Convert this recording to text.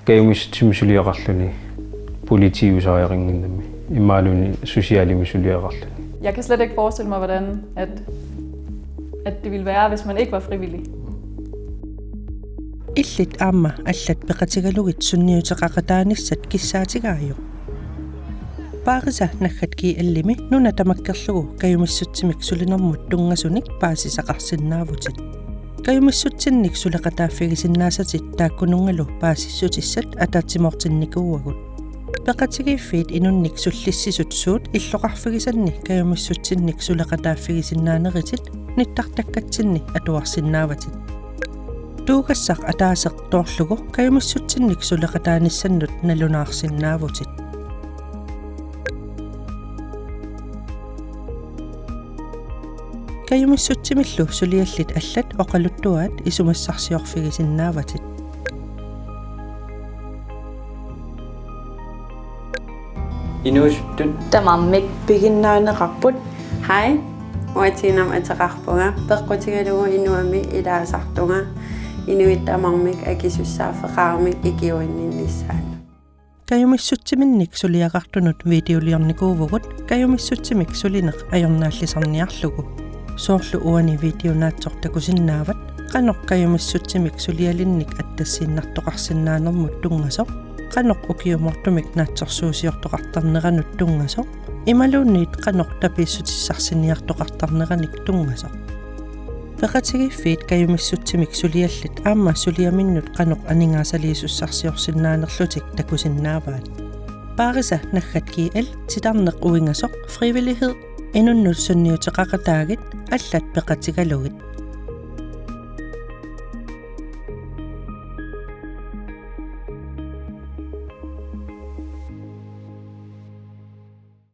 kayumissimisuliaqarluni politiusariaringinnami imaaluni sosiaalimissuliaqarluni. Jeg kan slet ikke forestille mig, hvordan at det ville være, hvis man ikke var frivillig. Illit aamma allat peqatigalugit sunniuteqaqataanissat kissaatigaaju. Paarisa naggatki allimi nuna tamakkerlugu kayumissutsimik sulinermut tungasunik paasisaqarsinnaavutit. Kayumissutsinnik sulaqataaffigisinnaassatit taakkunungalu paasissutissat ataatsimortinnikuuagut. Peqatigiiffiit inunnik sullissisut suut illoqarfigisanni kayumissutsinnik sulaqataaffigisinnaaneritit nittartakkatsinni atuarsinnaavatit. Tuugassaq ataaseq toorlugu kayumissutsinnik sulaqataanissannut nalunaarsinnaavutit. Kayumissutsimillu suliallit allat oqaluttuaat isumassarsiorfigisinnaavatit. Inuusuttut tamammik piginnaaneqarput hai uatinam ataqarpunga peqqutigalugu inuami ilaasartunga inuittamarmik akisussaaffeqaarmik ikiuinninnissaana. Kayumissuttiminnik suliaqartunut videoliornikuuvugut kayumissuttimik sulineq ajornaallisarniarlugu. Soorlu uani videonaatsortakusinnaavat qanoq kayumissuttimik sulialinnik attassinnartoqarsinnaanermut tungasoq qanoq ukiumortumik naatsorsuusiortoqartarneranut tungasoq imaluunniit qanoq tapiissutissarsiniartoqartarneranik tungasoq. Peqatigiffiit kayumissuttimik suliallit aamma suliaminnut qanoq aningaasaliisussarsiorsinnaanerlutik takusinnaavaat. Paarisa naggatki al titarneq uingasoq frivillighed inunnut sunniuteqaqataagit allat peqatigalugit.